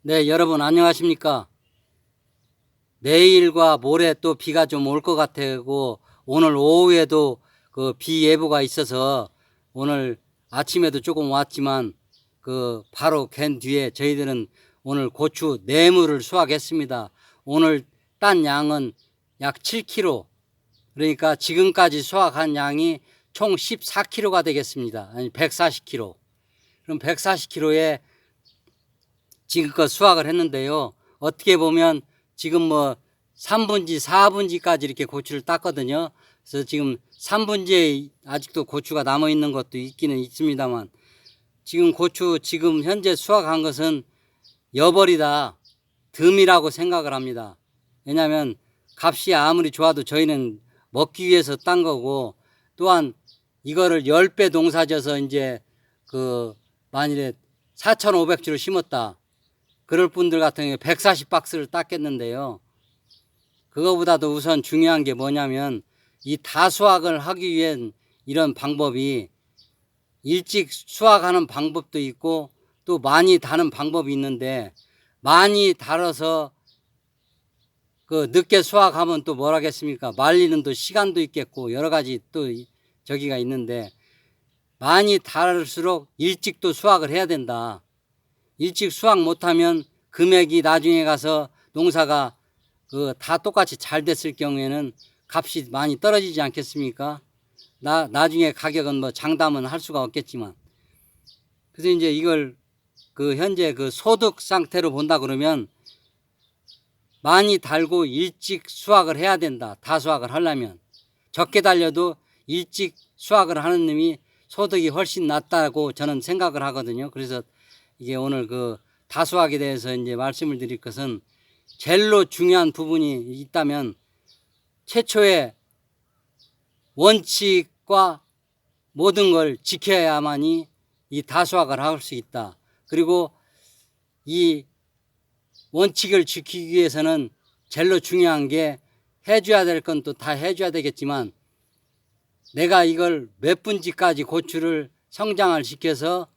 네, 여러분 안녕하십니까? 내일과 모레 또 비가 좀 올 것 같고 오늘 오후에도 그 비 예보가 있어서 오늘 아침에도 조금 왔지만 그 바로 갠 뒤에 저희들은 오늘 고추 내물을 수확했습니다. 오늘 딴 양은 약 7kg, 그러니까 지금까지 수확한 양이 총 14kg가 되겠습니다. 아니 140kg. 그럼 140kg에 지금껏 수확을 했는데요. 어떻게 보면 지금 뭐 3분지, 4분지까지 이렇게 고추를 땄거든요. 그래서 지금 3분지에 아직도 고추가 남아 있는 것도 있기는 있습니다만 지금 고추 지금 현재 수확한 것은 여벌이다, 듬이라고 생각을 합니다. 왜냐하면 값이 아무리 좋아도 저희는 먹기 위해서 딴 거고, 또한 이거를 10배 농사져서 이제 그 만일에 4,500주를 심었다. 그럴 분들 같은 경우에 140박스를 땄겠는데요. 그거보다도 우선 중요한 게 뭐냐면 이 다수확을 하기 위한 이런 방법이 일찍 수확하는 방법도 있고 또 많이 다는 방법이 있는데, 많이 달아서 그 늦게 수확하면 또 뭐라겠습니까? 말리는 또 시간도 있겠고 여러 가지 또 저기가 있는데, 많이 달을수록 일찍 또 수확을 해야 된다. 일찍 수확 못하면 금액이 나중에 가서 농사가 그 다 똑같이 잘 됐을 경우에는 값이 많이 떨어지지 않겠습니까? 나중에 가격은 뭐 장담은 할 수가 없겠지만. 그래서 이제 이걸 그 현재 그 소득 상태로 본다 그러면 많이 달고 일찍 수확을 해야 된다. 다수확을 하려면. 적게 달려도 일찍 수확을 하는 놈이 소득이 훨씬 낫다고 저는 생각을 하거든요. 그래서 이게 오늘 그 다수확에 대해서 이제 말씀을 드릴 것은, 제일로 중요한 부분이 있다면 최초의 원칙과 모든 걸 지켜야만이 이 다수확을 할 수 있다. 그리고 이 원칙을 지키기 위해서는 제일로 중요한 게, 해줘야 될 건 또 다 해줘야 되겠지만 내가 이걸 몇 분지까지 고추를 성장을 시켜서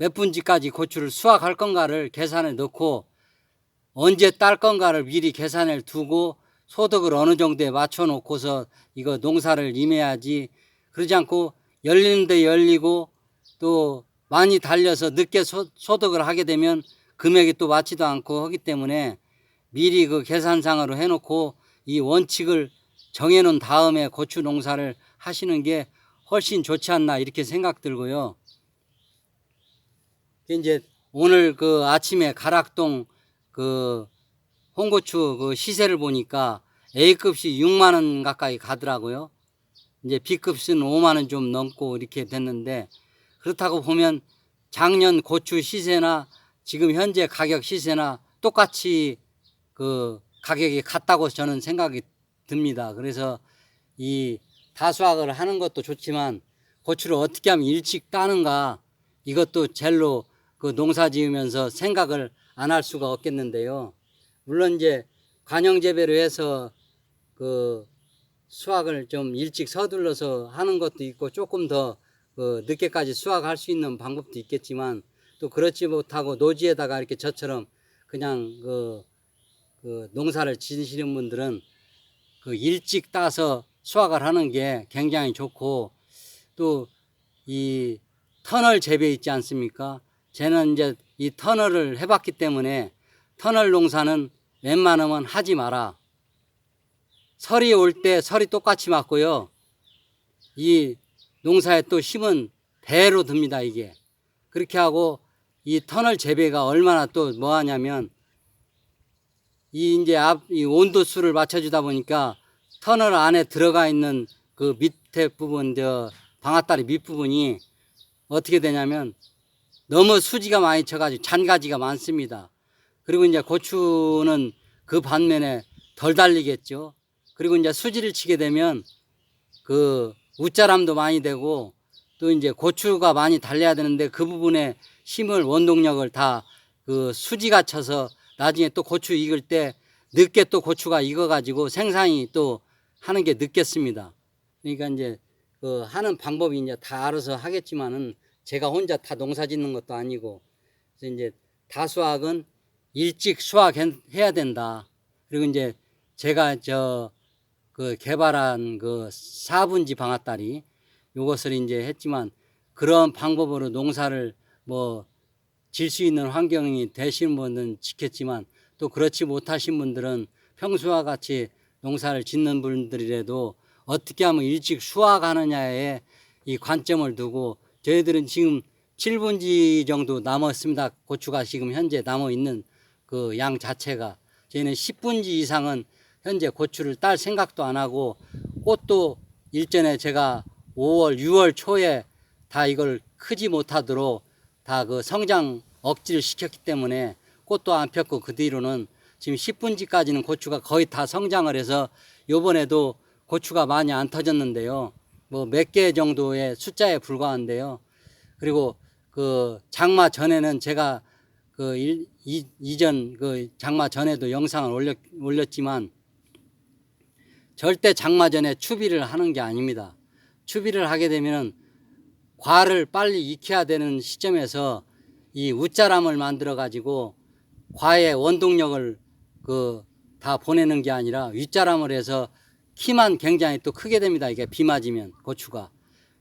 몇 분지까지 고추를 수확할 건가를 계산해 놓고 언제 딸 건가를 미리 계산을 두고 소득을 어느 정도에 맞춰 놓고서 이거 농사를 임해야지, 그러지 않고 열리는데 열리고 또 많이 달려서 늦게 소득을 하게 되면 금액이 또 맞지도 않고 하기 때문에 미리 그 계산상으로 해놓고 이 원칙을 정해놓은 다음에 고추 농사를 하시는 게 훨씬 좋지 않나 이렇게 생각 들고요. 이제 오늘 그 아침에 가락동 그 홍고추 그 시세를 보니까 A급이 6만 원 가까이 가더라고요. 이제 B급은 5만 원 좀 넘고 이렇게 됐는데, 그렇다고 보면 작년 고추 시세나 지금 현재 가격 시세나 똑같이 그 가격이 같다고 저는 생각이 듭니다. 그래서 이 다수확을 하는 것도 좋지만 고추를 어떻게 하면 일찍 따는가, 이것도 제일로 그 농사 지으면서 생각을 안 할 수가 없겠는데요. 물론 이제 관형 재배로 해서 그 수확을 좀 일찍 서둘러서 하는 것도 있고 조금 더 그 늦게까지 수확할 수 있는 방법도 있겠지만, 또 그렇지 못하고 노지에다가 이렇게 저처럼 그냥 그 농사를 지으시는 분들은 그 일찍 따서 수확을 하는 게 굉장히 좋고, 또 이 터널 재배 있지 않습니까? 저는 이제 이 터널을 해봤기 때문에 터널 농사는 웬만하면 하지 마라. 설이 올 때 설이 똑같이 맞고요. 이 농사에 또 힘은 배로 듭니다, 이게. 그렇게 하고 이 터널 재배가 얼마나 또 뭐 하냐면, 이 이제 이 온도수를 맞춰주다 보니까 터널 안에 들어가 있는 그 밑에 부분, 방아다리 밑부분이 어떻게 되냐면 너무 수지가 많이 쳐가지고 잔가지가 많습니다. 그리고 이제 고추는 그 반면에 덜 달리겠죠. 그리고 이제 수지를 치게 되면 그 웃자람도 많이 되고, 또 이제 고추가 많이 달려야 되는데 그 부분에 힘을, 원동력을 다 그 수지가 쳐서 나중에 또 고추 익을 때 늦게 또 고추가 익어가지고 생산이 또 하는 게 늦겠습니다. 그러니까 이제 그 하는 방법이 이제 다 알아서 하겠지만은 제가 혼자 다 농사 짓는 것도 아니고, 그래서 이제 다수확은 일찍 수확해야 된다. 그리고 이제 제가 그 개발한 그 4분지 방앗다리 요것을 이제 했지만, 그런 방법으로 농사를 뭐 질 수 있는 환경이 되시는 분들은 지켰지만, 또 그렇지 못하신 분들은 평소와 같이 농사를 짓는 분들이라도 어떻게 하면 일찍 수확하느냐에 이 관점을 두고, 저희들은 지금 7분지 정도 남았습니다. 고추가 지금 현재 남아 있는 그 양 자체가. 저희는 10분지 이상은 현재 고추를 딸 생각도 안 하고, 꽃도 일전에 제가 5월, 6월 초에 다 이걸 크지 못하도록 다 그 성장 억지를 시켰기 때문에 꽃도 안 폈고, 그 뒤로는 지금 10분지까지는 고추가 거의 다 성장을 해서 요번에도 고추가 많이 안 터졌는데요. 뭐 몇 개 정도의 숫자에 불과한데요. 그리고 그 장마 전에는 제가 그 이전 그 장마 전에도 영상을 올렸지만, 절대 장마 전에 추비를 하는 게 아닙니다. 추비를 하게 되면은 과를 빨리 익혀야 되는 시점에서 이 웃자람을 만들어 가지고 과의 원동력을 그 다 보내는 게 아니라 윗자람을 해서 키만 굉장히 또 크게 됩니다. 이게 비 맞으면 고추가.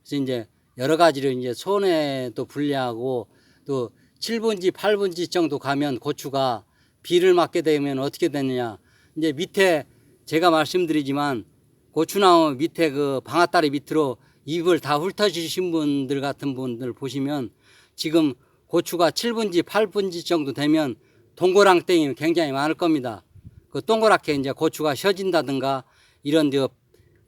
그래서 이제 여러 가지로 이제 손해도 불리하고, 또 7분지 8분지 정도 가면 고추가 비를 맞게 되면 어떻게 되느냐. 이제 밑에 제가 말씀드리지만, 고추나무 밑에 그 방앗다리 밑으로 잎을 다 훑어주신 분들 같은 분들 보시면, 지금 고추가 7분지 8분지 정도 되면 동그랑땡이 굉장히 많을 겁니다. 그 동그랗게 이제 고추가 셔진다든가, 이런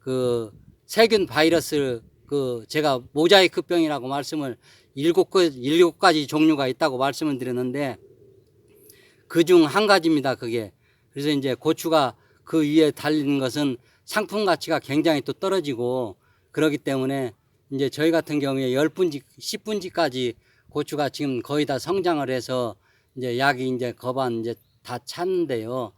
그 세균 바이러스, 그 제가 모자이크병이라고 말씀을 7가지 종류가 있다고 말씀을 드렸는데, 그중 한 가지입니다, 그게. 그래서 이제 고추가 그 위에 달리는 것은 상품 가치가 굉장히 또 떨어지고, 그러기 때문에 이제 저희 같은 경우에 10분지, 10분지까지 고추가 지금 거의 다 성장을 해서 이제 약이 이제 거반 이제 다 찼는데요.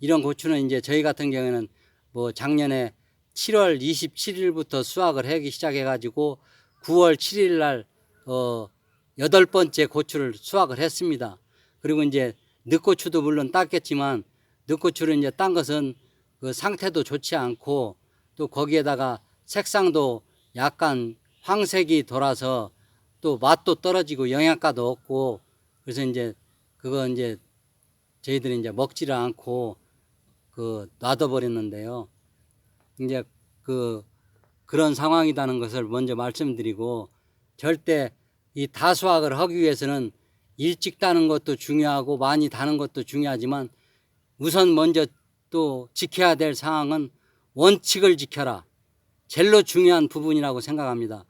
이런 고추는 이제 저희 같은 경우에는 뭐 작년에 7월 27일부터 수확을 하기 시작해가지고 9월 7일 날 8번째 고추를 수확을 했습니다. 그리고 이제 늦고추도 물론 땄겠지만, 늦고추를 이제 딴 것은 그 상태도 좋지 않고, 또 거기에다가 색상도 약간 황색이 돌아서 또 맛도 떨어지고 영양가도 없고, 그래서 이제 그거 이제 저희들이 이제 먹지를 않고 그 놔둬 버렸는데요. 이제 그런 상황이라는 것을 먼저 말씀드리고, 절대 이 다수확을 하기 위해서는 일찍 따는 것도 중요하고 많이 다는 것도 중요하지만, 우선 먼저 또 지켜야 될 상황은 원칙을 지켜라. 제일로 중요한 부분이라고 생각합니다.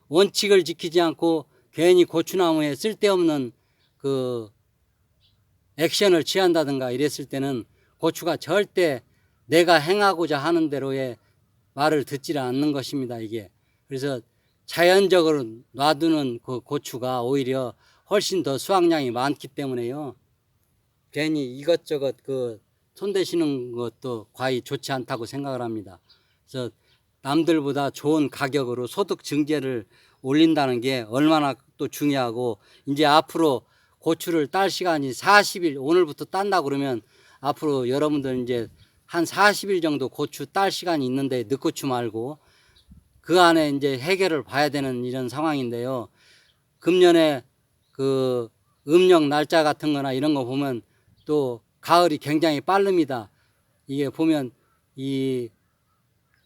원칙을 지키지 않고 괜히 고추나무에 쓸데없는 그 액션을 취한다든가 이랬을 때는 고추가 절대 내가 행하고자 하는 대로의 말을 듣지를 않는 것입니다, 이게. 그래서 자연적으로 놔두는 그 고추가 오히려 훨씬 더 수확량이 많기 때문에요. 괜히 이것저것 그 손대시는 것도 과히 좋지 않다고 생각을 합니다. 그래서 남들보다 좋은 가격으로 소득 증대를 올린다는 게 얼마나 또 중요하고, 이제 앞으로 고추를 딸 시간이 40일, 오늘부터 딴다 그러면 앞으로 여러분들 이제 한 40일 정도 고추 딸 시간이 있는데, 늦고추 말고 그 안에 이제 해결을 봐야 되는 이런 상황인데요. 금년에 그 음력 날짜 같은 거나 이런 거 보면 또 가을이 굉장히 빠릅니다. 이게 보면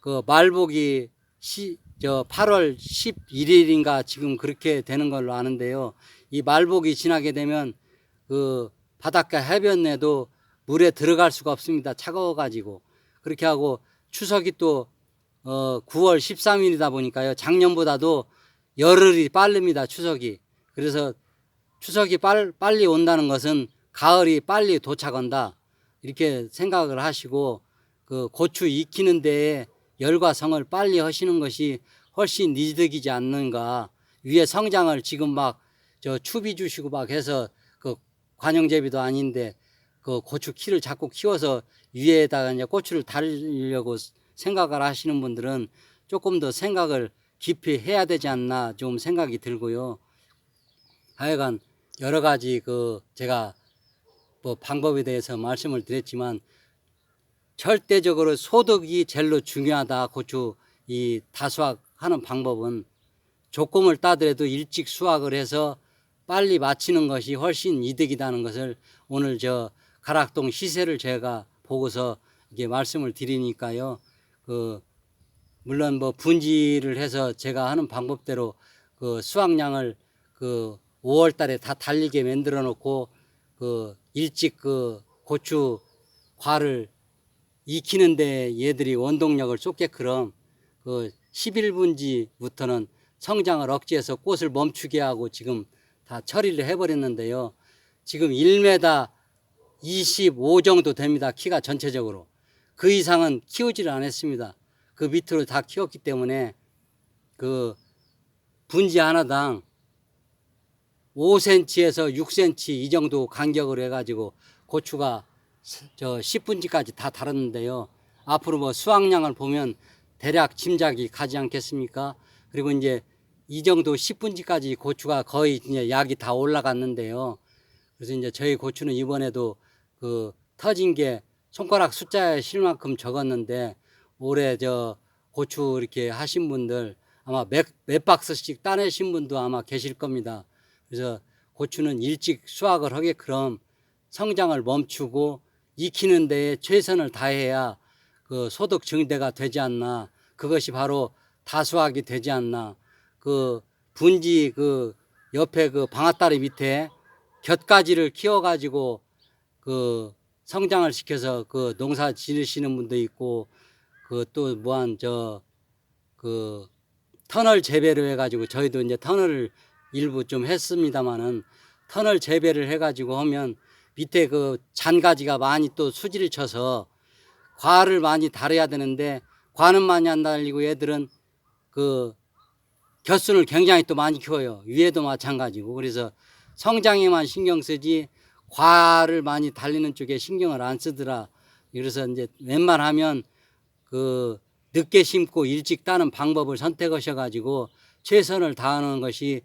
그 말복이 8월 11일인가 지금 그렇게 되는 걸로 아는데요. 이 말복이 지나게 되면 그 바닷가 해변에도 물에 들어갈 수가 없습니다. 차가워가지고. 그렇게 하고 추석이 또 9월 13일이다 보니까요. 작년보다도 열흘이 빠릅니다. 추석이. 그래서 추석이 빨리 온다는 것은 가을이 빨리 도착한다, 이렇게 생각을 하시고, 그 고추 익히는 데에 열과 성을 빨리 하시는 것이 훨씬 이득이지 않는가. 위에 성장을 지금 막 추비 주시고 막 해서 그 관용제비도 아닌데 그 고추 키를 자꾸 키워서 위에다가 이제 고추를 달리려고 생각을 하시는 분들은 조금 더 생각을 깊이 해야 되지 않나 좀 생각이 들고요. 하여간 여러 가지 제가 뭐 방법에 대해서 말씀을 드렸지만 절대적으로 소득이 제일로 중요하다. 고추 이 다수확하는 방법은 조금을 따더라도 일찍 수확을 해서 빨리 마치는 것이 훨씬 이득이라는 것을 오늘 가락동 시세를 제가 보고서 이게 말씀을 드리니까요. 물론 뭐 분지를 해서 제가 하는 방법대로 수확량을 5월 달에 다 달리게 만들어 놓고 일찍 고추 과를 익히는데 얘들이 원동력을 쏟게끔 11분지부터는 성장을 억제해서 꽃을 멈추게 하고 지금 다 처리를 해버렸는데요. 지금 1m 25 정도 됩니다. 키가 전체적으로. 그 이상은 키우지를 않았습니다. 그 밑으로 다 키웠기 때문에 분지 하나당 5cm에서 6cm 이 정도 간격으로 해가지고 고추가 10분지까지 다 달았는데요. 앞으로 뭐 수확량을 보면 대략 짐작이 가지 않겠습니까? 그리고 이제 이 정도 10분지까지 고추가 거의 이제 약이 다 올라갔는데요. 그래서 이제 저희 고추는 이번에도 터진 게 손가락 숫자에 실 만큼 적었는데 올해 고추 이렇게 하신 분들 아마 몇 박스씩 따내신 분도 아마 계실 겁니다. 그래서 고추는 일찍 수확을 하게끔 성장을 멈추고 익히는 데에 최선을 다해야 소득 증대가 되지 않나. 그것이 바로 다수확이 되지 않나. 분지 옆에 방앗다리 밑에 곁가지를 키워가지고 성장을 시켜서 농사 지으시는 분도 있고 또 무한 터널 재배를 해가지고 저희도 이제 터널을 일부 좀 했습니다마는 터널 재배를 해가지고 하면 밑에 잔가지가 많이 또 수지를 쳐서 과를 많이 달아야 되는데 과는 많이 안 달리고 얘들은 곁순을 굉장히 또 많이 키워요. 위에도 마찬가지고. 그래서 성장에만 신경 쓰지 과를 많이 달리는 쪽에 신경을 안 쓰더라. 그래서 이제 웬만하면 늦게 심고 일찍 따는 방법을 선택하셔가지고 최선을 다하는 것이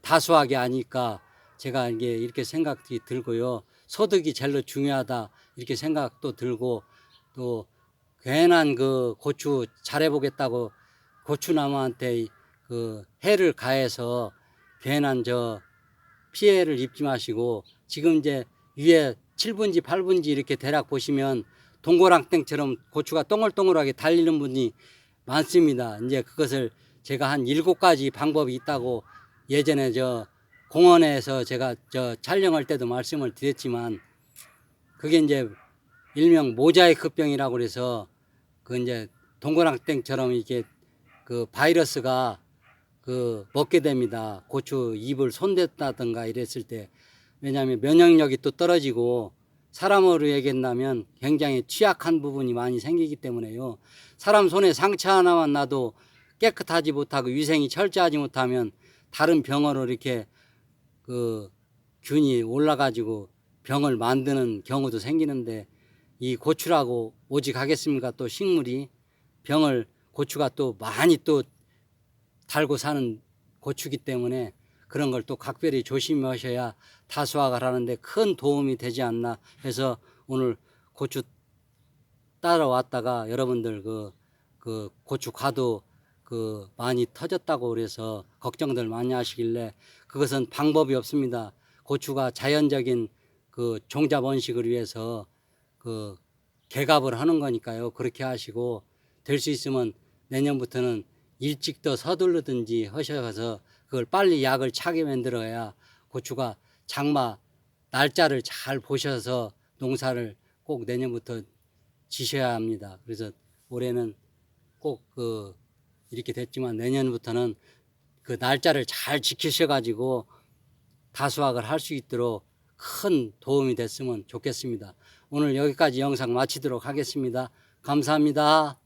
다수확이 아닐까 제가 이게 이렇게 생각이 들고요. 소득이 제일로 중요하다 이렇게 생각도 들고 또 괜한 고추 잘해보겠다고 고추나무한테 해를 가해서 괜한 피해를 입지 마시고 지금 이제 위에 7분지 8분지 이렇게 대략 보시면 동고랑땡처럼 고추가 동글동글하게 달리는 분이 많습니다. 이제 그것을 제가 한 7가지 방법이 있다고 예전에 공원에서 제가 촬영할 때도 말씀을 드렸지만 그게 이제 일명 모자이크병이라고 그래서 이제 동고랑땡처럼 이렇게 바이러스가 먹게 됩니다. 고추 잎을 손댔다든가 이랬을 때 왜냐하면 면역력이 또 떨어지고 사람으로 얘기한다면 굉장히 취약한 부분이 많이 생기기 때문에요. 사람 손에 상처 하나만 나도 깨끗하지 못하고 위생이 철저하지 못하면 다른 병으로 이렇게 균이 올라가지고 병을 만드는 경우도 생기는데 이 고추라고 오직 하겠습니까? 또 식물이 병을 고추가 또 많이 또 달고 사는 고추기 때문에 그런 걸 또 각별히 조심하셔야 다수확을 하는데 큰 도움이 되지 않나 해서 오늘 고추 따라왔다가 여러분들 고추 과도 많이 터졌다고 그래서 걱정들 많이 하시길래 그것은 방법이 없습니다. 고추가 자연적인 종자 번식을 위해서 개갑을 하는 거니까요. 그렇게 하시고 될 수 있으면 내년부터는 일찍 더 서두르든지 하셔서 그걸 빨리 약을 차게 만들어야 고추가 장마 날짜를 잘 보셔서 농사를 꼭 내년부터 지셔야 합니다. 그래서 올해는 꼭 이렇게 됐지만 내년부터는 그 날짜를 잘 지키셔가지고 다수확을 할 수 있도록 큰 도움이 됐으면 좋겠습니다. 오늘 여기까지 영상 마치도록 하겠습니다. 감사합니다.